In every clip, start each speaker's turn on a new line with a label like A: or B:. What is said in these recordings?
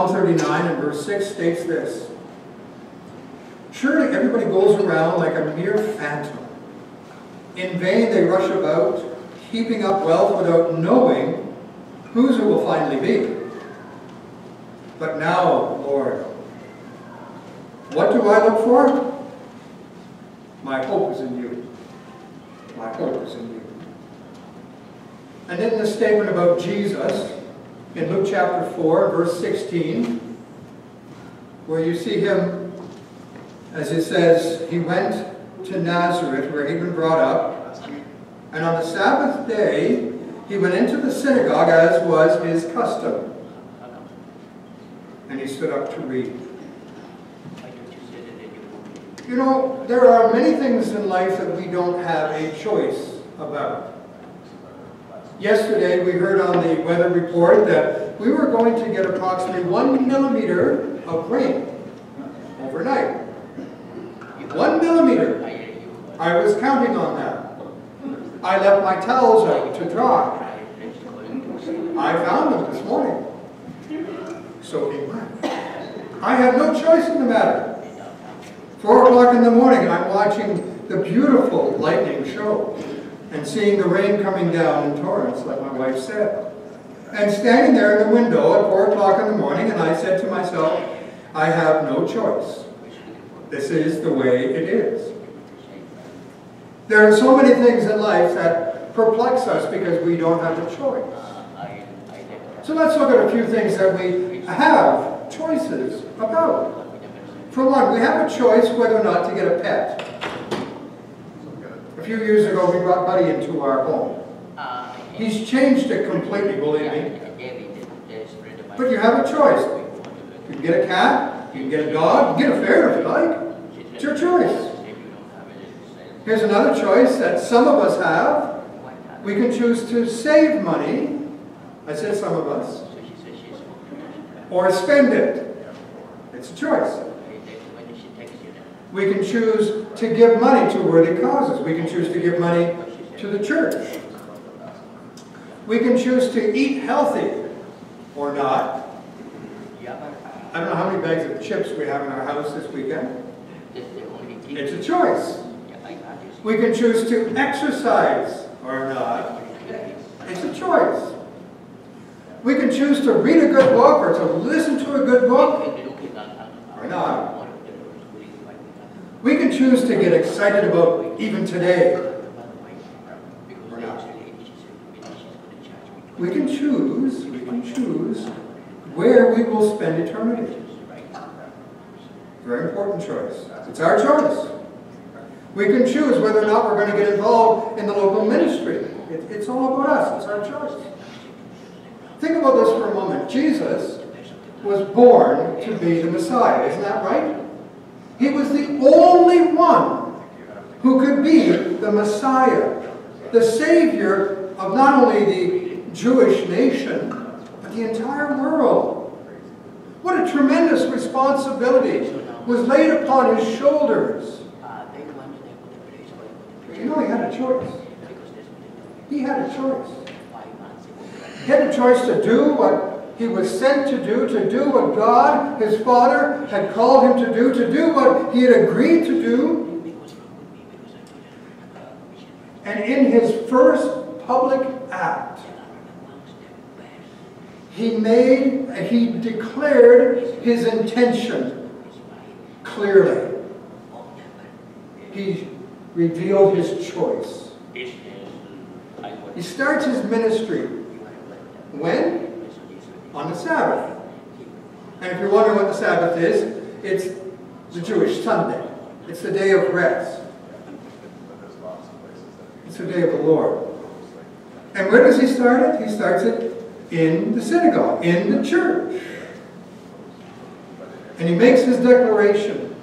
A: Psalm 39 and verse 6 states this: "Surely everybody goes around like a mere phantom. In vain they rush about, heaping up wealth without knowing whose it will finally be. But now, Lord, what do I look for? My hope is in you. My hope is in you." And in the statement about Jesus, in Luke chapter 4, verse 16, where you see him, as it says, he went to Nazareth, where he'd been brought up, and on the Sabbath day, he went into the synagogue, as was his custom, and he stood up to read. You know, there are many things in life that we don't have a choice about. Yesterday, we heard on the weather report that we were going to get approximately 1 millimeter of rain overnight. 1 millimeter. I was counting on that. I left my towels out to dry. I found them this morning. Soaking wet. I have no choice in the matter. 4 o'clock in the morning, I'm watching the beautiful lightning show and seeing the rain coming down in torrents, like my wife said. And standing there in the window at 4 o'clock in the morning, and I said to myself, I have no choice. This is the way it is. There are so many things in life that perplex us because we don't have a choice. So let's look at a few things that we have choices about. For one, we have a choice whether or not to get a pet. A few years ago, we brought Buddy into our home. He's changed it completely, believe me. But you have a choice. You can get a cat, you can get a dog, you can get a ferret if you like. It's your choice. Here's another choice that some of us have. We can choose to save money. I said some of us. Or spend it. It's a choice. We can choose to give money to worthy causes. We can choose to give money to the church. We can choose to eat healthy or not. I don't know how many bags of chips we have in our house this weekend. It's a choice. We can choose to exercise or not. It's a choice. We can choose to read a good book or to listen to a good book or not. We can choose to get excited about even today or not. We can choose where we will spend eternity. Very important choice. It's our choice. We can choose whether or not we're going to get involved in the local ministry. It's all about us. It's our choice. Think about this for a moment. Jesus was born to be the Messiah. Isn't that right? He was the only one who could be the Messiah, the Savior of not only the Jewish nation, but the entire world. What a tremendous responsibility was laid upon his shoulders. You know, he had a choice. He had a choice. He had a choice to do what he was sent to do what God, his Father, had called him to do what he had agreed to do. And in his first public act, he declared his intention clearly. He revealed his choice. He starts his ministry. When? On the Sabbath. And if you're wondering what the Sabbath is, it's the Jewish Sunday. It's the day of rest. It's the day of the Lord. And where does he start it? He starts it in the synagogue, in the church. And he makes his declaration.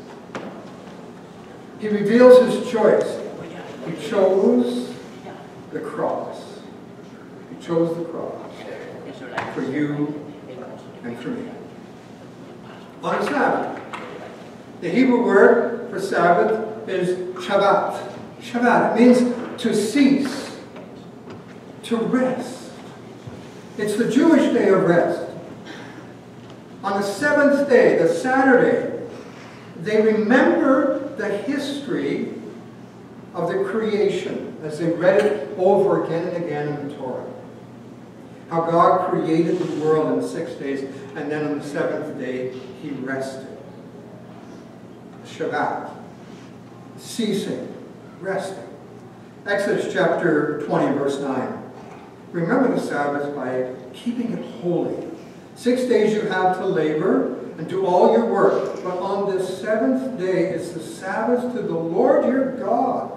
A: He reveals his choice. He chose the cross. He chose the cross for you and for me. On a Sabbath. The Hebrew word for Sabbath is Shabbat. Shabbat. It means to cease, to rest. It's the Jewish day of rest. On the seventh day, the Saturday, they remember the history of the creation as they read it over again and again in the Torah. How God created the world in 6 days, and then on the seventh day, He rested. Shabbat. Ceasing. Resting. Exodus chapter 20, verse 9. Remember the Sabbath by keeping it holy. 6 days you have to labor and do all your work, but on this seventh day is the Sabbath to the Lord your God.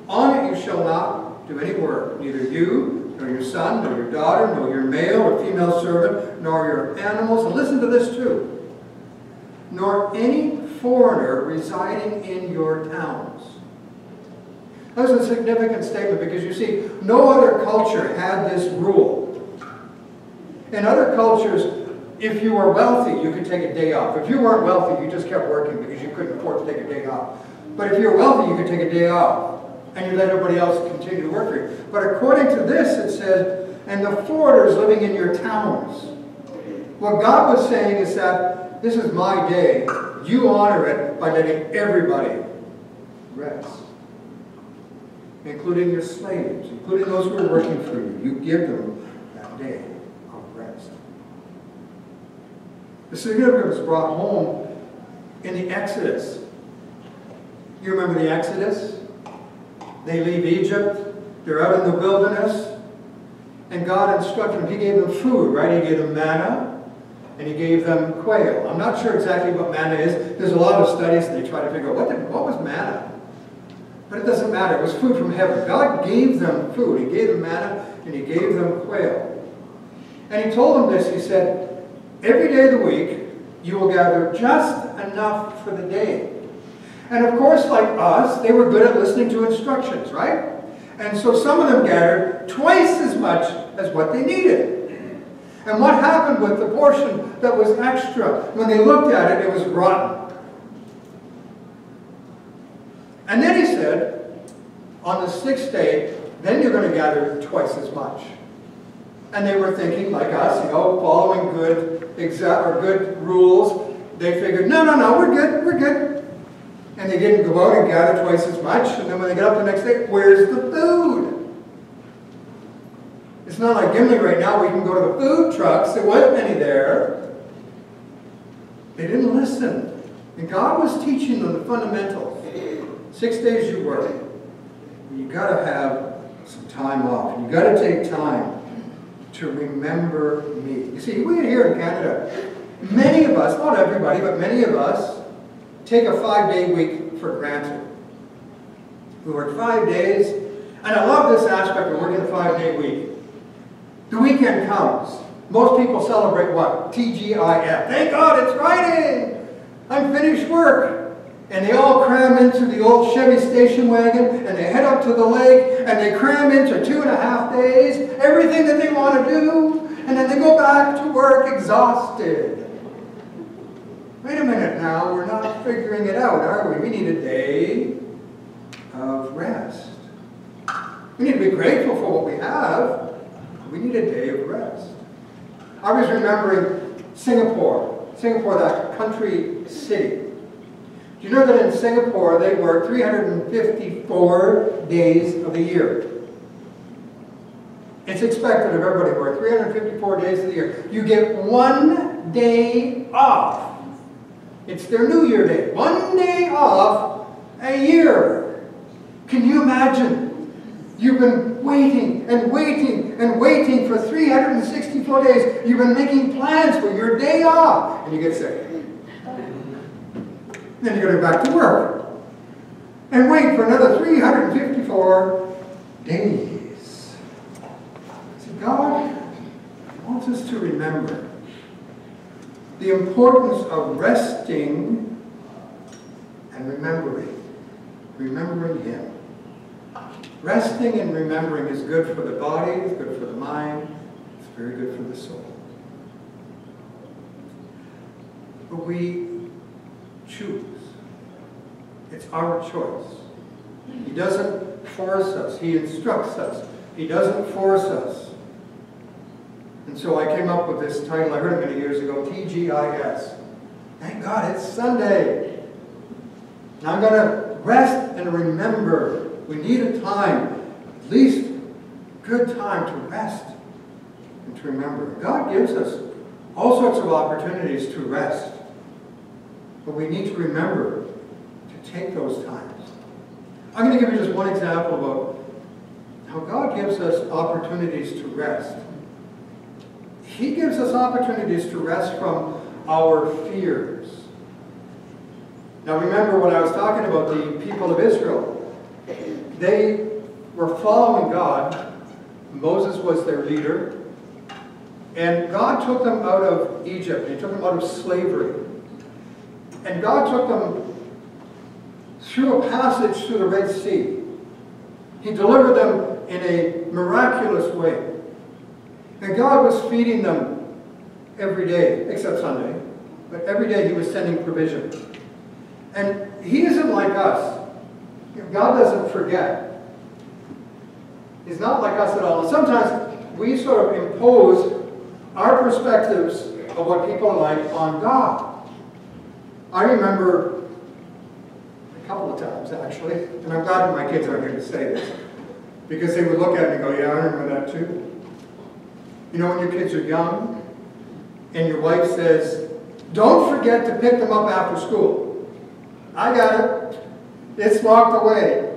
A: On it you shall not do any work, neither you, nor your son, nor your daughter, nor your male or female servant, nor your animals. And listen to this too. Nor any foreigner residing in your towns. That's a significant statement because you see, no other culture had this rule. In other cultures, if you were wealthy, you could take a day off. If you weren't wealthy, you just kept working because you couldn't afford to take a day off. But if you were wealthy, you could take a day off. And you let everybody else continue to work for you. But according to this, it says, and the foreigners living in your towns. What God was saying is that this is my day. You honor it by letting everybody rest. Including your slaves, including those who are working for you. You give them that day of rest. The significance was brought home in the Exodus. You remember the Exodus? They leave Egypt. They're out in the wilderness. And God instructed them. He gave them food, right? He gave them manna. And He gave them quail. I'm not sure exactly what manna is. There's a lot of studies and they try to figure out what was manna. But it doesn't matter. It was food from heaven. God gave them food. He gave them manna and He gave them quail. And He told them this. He said, every day of the week you will gather just enough for the day. And of course, like us, they were good at listening to instructions, right? And so some of them gathered twice as much as what they needed. And what happened with the portion that was extra? When they looked at it, it was rotten. And then He said, on the sixth day, then you're going to gather twice as much. And they were thinking, like us, following good rules. They figured, no, we're good. And they didn't go out and gather twice as much. And then when they got up the next day, where's the food? It's not like Gimli right now. We can go to the food trucks. There wasn't any there. They didn't listen. And God was teaching them the fundamentals. 6 days you work. You got to have some time off. You got to take time to remember me. You see, we here in Canada, many of us, not everybody, but many of us, take a 5-day week for granted. We work 5 days, and I love this aspect of working a 5-day week. The weekend comes. Most people celebrate what? TGIF. Thank God it's Friday! I'm finished work. And they all cram into the old Chevy station wagon, and they head up to the lake, and they cram into 2.5 days, everything that they want to do, and then they go back to work exhausted. Wait a minute now, we're not figuring it out, are we? We need a day of rest. We need to be grateful for what we have. We need a day of rest. I was remembering Singapore, that country city. Do you know that in Singapore they work 354 days of the year? It's expected of everybody to work 354 days of the year. You get 1 day off. It's their New Year day. 1 day off a year. Can you imagine? You've been waiting and waiting and waiting for 364 days. You've been making plans for your day off. And you get sick. Then you go back to work. And wait for another 354 days. See, God wants us to remember the importance of resting and remembering Him. Resting and remembering is good for the body, it's good for the mind, it's very good for the soul. But we choose. It's our choice. He doesn't force us. He instructs us. He doesn't force us. And so I came up with this title. I heard it many years ago, TGIS. Thank God it's Sunday. Now I'm going to rest and remember. We need a time, at least good time to rest and to remember. God gives us all sorts of opportunities to rest. But we need to remember to take those times. I'm going to give you just one example about how God gives us opportunities to rest. He gives us opportunities to rest from our fears. Now remember when I was talking about the people of Israel. They were following God. Moses was their leader. And God took them out of Egypt. He took them out of slavery. And God took them through a passage through the Red Sea. He delivered them in a miraculous way. And God was feeding them every day, except Sunday. But every day He was sending provision. And He isn't like us. God doesn't forget. He's not like us at all. And sometimes we sort of impose our perspectives of what people are like on God. I remember a couple of times, actually, and I'm glad that my kids aren't here to say this, because they would look at me and go, yeah, I remember that too. You know when your kids are young, and your wife says, don't forget to pick them up after school. I got it. It's locked away.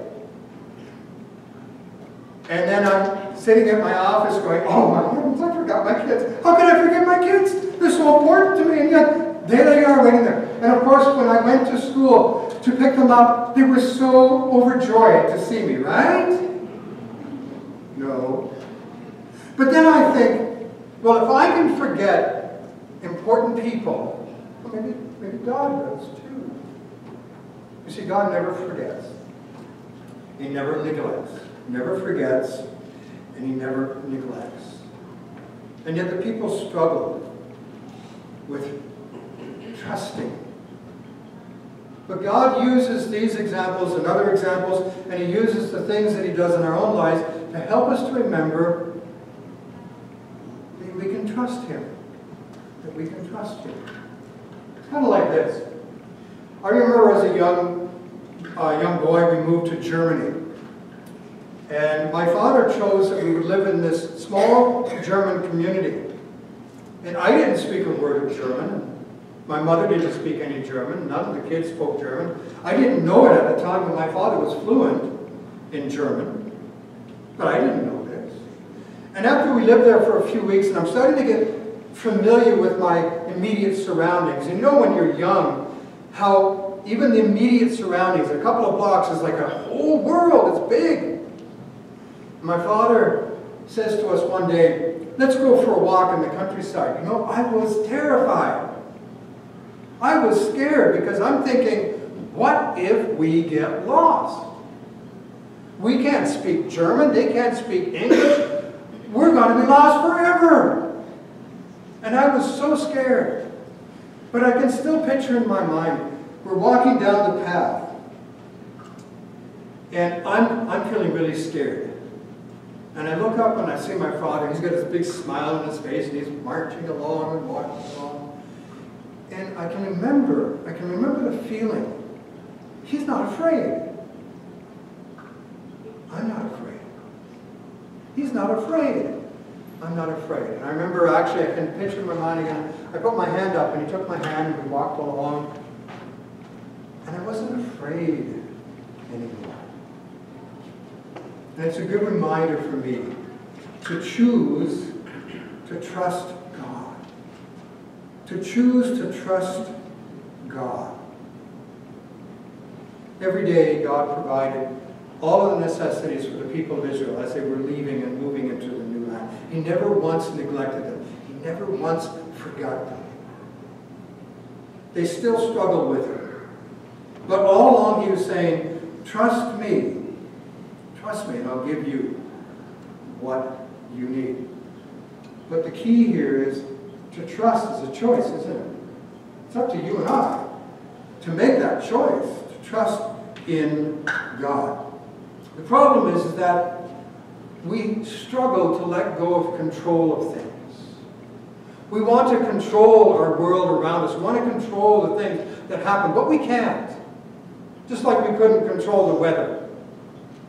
A: And then I'm sitting at my office going, oh my heavens, I forgot my kids. How could I forget my kids? They're so important to me, and yet there they are waiting there. And of course, when I went to school to pick them up, they were so overjoyed to see me, right? No. But then I think, well, if I can forget important people, well, maybe God does too. You see, God never forgets. He never neglects. Never forgets, and He never neglects. And yet the people struggle with trusting. But God uses these examples and other examples, and He uses the things that He does in our own lives to help us to remember that we can trust Him. That we can trust Him. It's kind of like this. I remember as a young boy, we moved to Germany. And my father chose that we would live in this small German community. And I didn't speak a word of German. My mother didn't speak any German. None of the kids spoke German. I didn't know it at the time when my father was fluent in German. But I didn't know this. And after we lived there for a few weeks, and I'm starting to get familiar with my immediate surroundings. And you know when you're young, how even the immediate surroundings, a couple of blocks is like a whole world. It's big. My father says to us one day, let's go for a walk in the countryside. You know, I was terrified. I was scared because I'm thinking, what if we get lost? We can't speak German. They can't speak English. We're going to be lost forever. And I was so scared. But I can still picture in my mind, we're walking down the path. And I'm feeling really scared. And I look up and I see my father. He's got this big smile on his face, and he's marching along and walking along. And I can remember the feeling. He's not afraid. I'm not afraid. He's not afraid. I'm not afraid. And I remember, actually, I can picture in my mind again. I put my hand up, and he took my hand, and we walked along. And I wasn't afraid anymore. And it's a good reminder for me to choose to trust God. To choose to trust God. Every day God provided all of the necessities for the people of Israel as they were leaving and moving into the new land. He never once neglected them. He never once forgot them. They still struggled with Him. But all along He was saying, trust me. Trust me and I'll give you what you need. But the key here is to trust is a choice, isn't it? It's up to you and I to make that choice, to trust in God. The problem is that we struggle to let go of control of things. We want to control our world around us. We want to control the things that happen, but we can't. Just like we couldn't control the weather.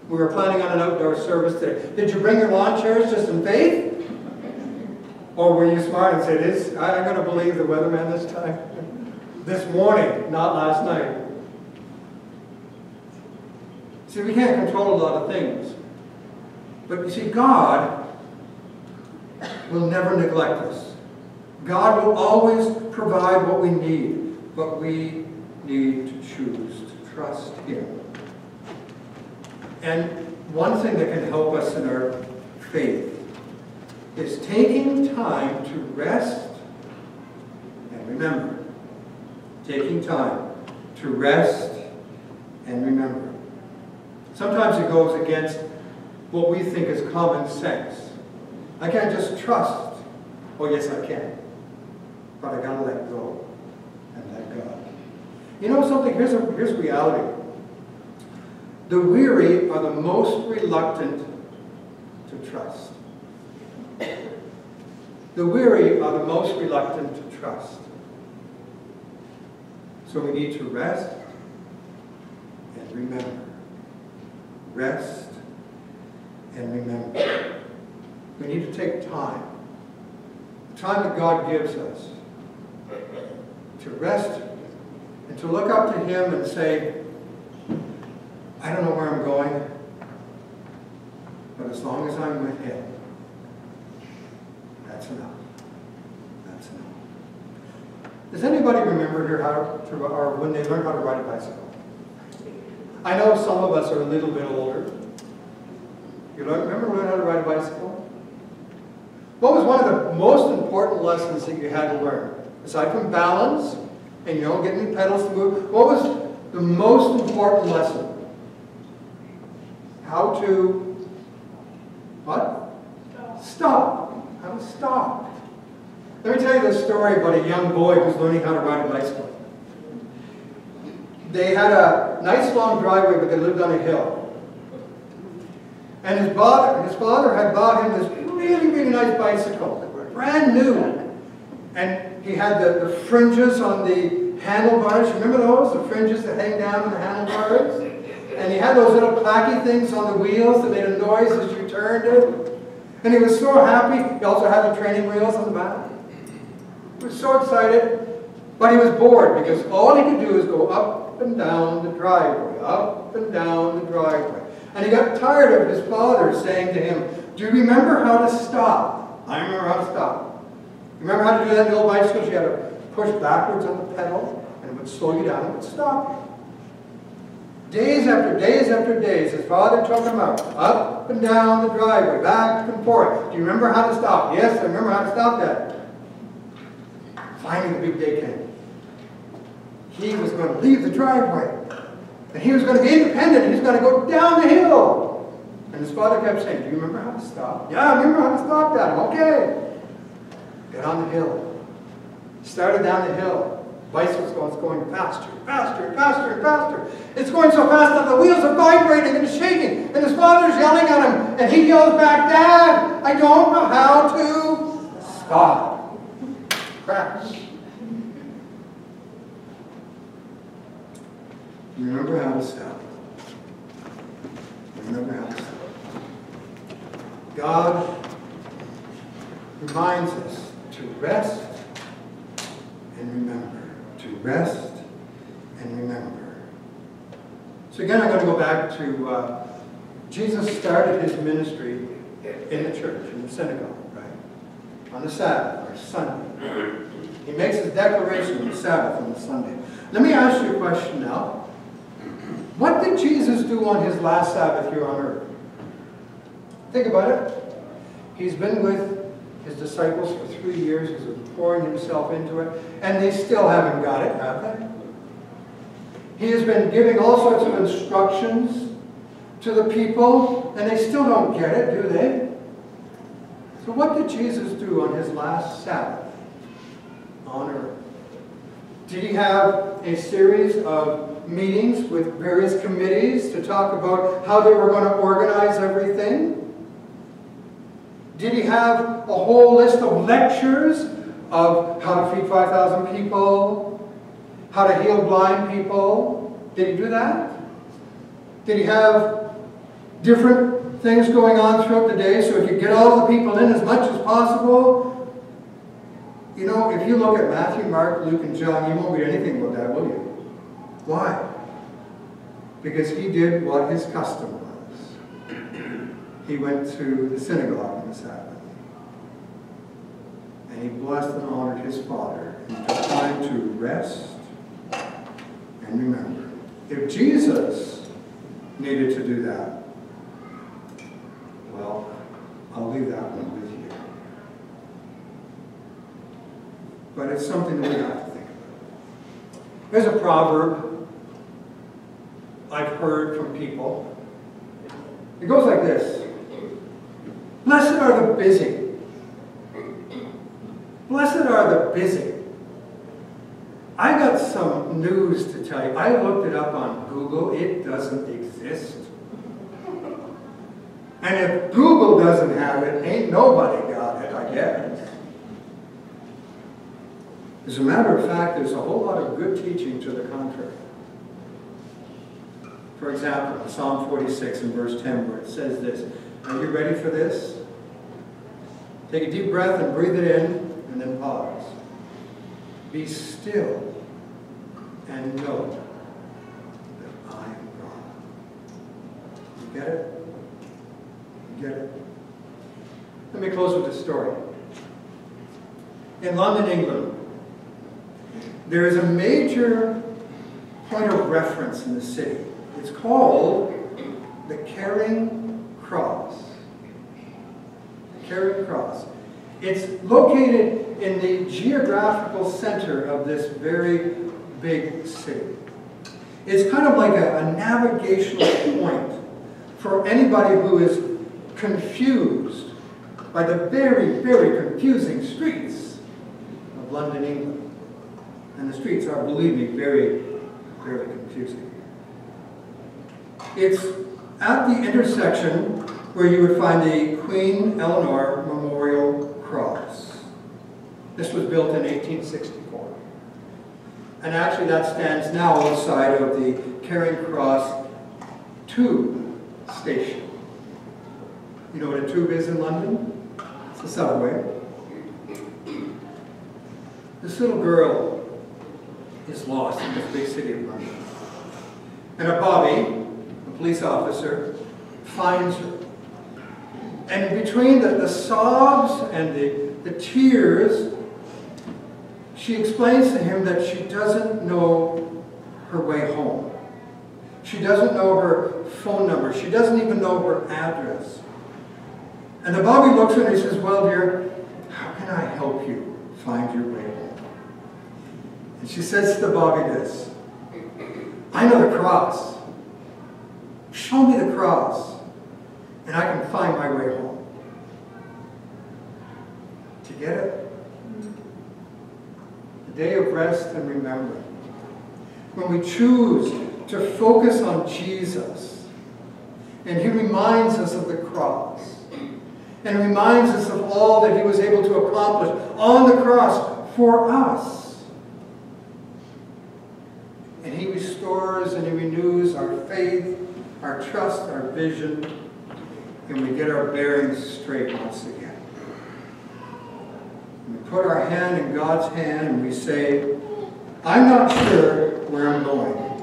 A: We were planning on an outdoor service today. Did you bring your lawn chairs just in faith? Or were you smart and said, I'm going to believe the weatherman this time? This morning, not last night. See, we can't control a lot of things. But you see, God will never neglect us. God will always provide what we need. But we need to choose to trust Him. And one thing that can help us in our faith is taking time to rest and remember. Taking time to rest and remember. Sometimes it goes against what we think is common sense. I can't just trust. Oh, yes, I can. But I got to let go and let God. You know something? Here's reality. The weary are the most reluctant to trust. The weary are the most reluctant to trust. So we need to rest and remember. Rest and remember. We need to take time. The time that God gives us to rest and to look up to Him and say, I don't know where I'm going, but as long as I'm with Him, that's enough. That's enough. Does anybody remember here or when they learned how to ride a bicycle? I know some of us are a little bit older. You remember learning how to ride a bicycle? What was one of the most important lessons that you had to learn? Aside from balance and getting the pedals to move, what was the most important lesson? How to, what? Stop. How to stop. Let me tell you this story about a young boy who's learning how to ride a bicycle. They had a nice long driveway, but they lived on a hill. And his father had bought him this really, really nice bicycle, brand new. And he had the fringes on the handlebars. Remember those? The fringes that hang down on the handlebars? And he had those little clacky things on the wheels that made a noise as you turned it. And he was so happy. He also had the training wheels on the back. He was so excited. But he was bored because all he could do is go up and down the driveway, up and down the driveway. And he got tired of his father saying to him, do you remember how to stop? I remember how to stop. You remember how to do that in the old bicycles? You had to push backwards on the pedal, and it would slow you down, and it would stop you. Days after days after days, his father took him out, up and down the driveway, back and forth. Do you remember how to stop? Yes, I remember how to stop that. Finally, the big day came. He was going to leave the driveway. And he was going to be independent, and he was going to go down the hill. And his father kept saying, do you remember how to stop? Yeah, I remember how to stop that. Okay. Get on the hill. Started down the hill. Bicycle's going faster, faster, faster, faster. It's going so fast that the wheels are vibrating and shaking. And his father's yelling at him. And he yells back, Dad, I don't know how to stop. Crash. Remember how to stop. Remember how to stop. God reminds us to rest and remember. To rest and remember. So again, I'm going to go back to Jesus started his ministry in the church, in the synagogue, right? On the Sabbath, or Sunday. He makes his declaration on the Sabbath on the Sunday. Let me ask you a question now. What did Jesus do on his last Sabbath here on earth? Think about it. He's been with his disciples for 3 years. He's been pouring himself into it. And they still haven't got it, have they? He has been giving all sorts of instructions to the people, and they still don't get it, do they? So what did Jesus do on his last Sabbath on earth? Did he have a series of meetings with various committees to talk about how they were going to organize everything? Did he have a whole list of lectures of how to feed 5,000 people, how to heal blind people. Did he do that? Did he have different things going on throughout the day so he could get all the people in as much as possible? You know, if you look at Matthew, Mark, Luke, and John, you won't read anything about that, will you? Why? Because he did what his custom was. He went to the synagogue on the Sabbath. And he blessed and honored his Father. And took time to rest and remember. If Jesus needed to do that, well, I'll leave that one with you. But it's something that we have to think about. There's a proverb I've heard from people. It goes like this. Blessed are the busy. Blessed are the busy. I got some news to tell you. I looked it up on Google. It doesn't exist. And if Google doesn't have it, ain't nobody got it, I guess. As a matter of fact, there's a whole lot of good teaching to the contrary. For example, in Psalm 46 and verse 10, where it says this. Are you ready for this? Take a deep breath and breathe it in, and then pause. Be still and know that I am God. You get it? You get it? Let me close with this story. In London, England, there is a major point of reference in the city. It's called the Charing Cross. The Charing Cross. It's located in the geographical center of this very big city. It's kind of like a navigational point for anybody who is confused by the very, very confusing streets of London, England. And the streets are, believe me, very, very confusing. It's at the intersection where you would find the Queen Eleanor Memorial Cross. This was built in 1864. And actually that stands now outside of the Charing Cross tube station. You know what a tube is in London? It's a subway. This little girl is lost in this big city of London. And a Bobby, a police officer, finds her. And between the sobs and the tears, she explains to him that she doesn't know her way home. She doesn't know her phone number. She doesn't even know her address. And the Bobby looks at her and he says, well, dear, how can I help you find your way home? And she says to the Bobby this, I know the cross. Show me the cross, and I can find my way home. Do you get it? The day of rest and remembering. When we choose to focus on Jesus, and he reminds us of the cross, and reminds us of all that he was able to accomplish on the cross for us. And he restores and he renews our faith, our trust, our vision, and we get our bearings straight once again. We put our hand in God's hand and we say, I'm not sure where I'm going,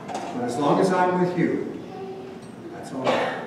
A: but as long as I'm with you, that's all right.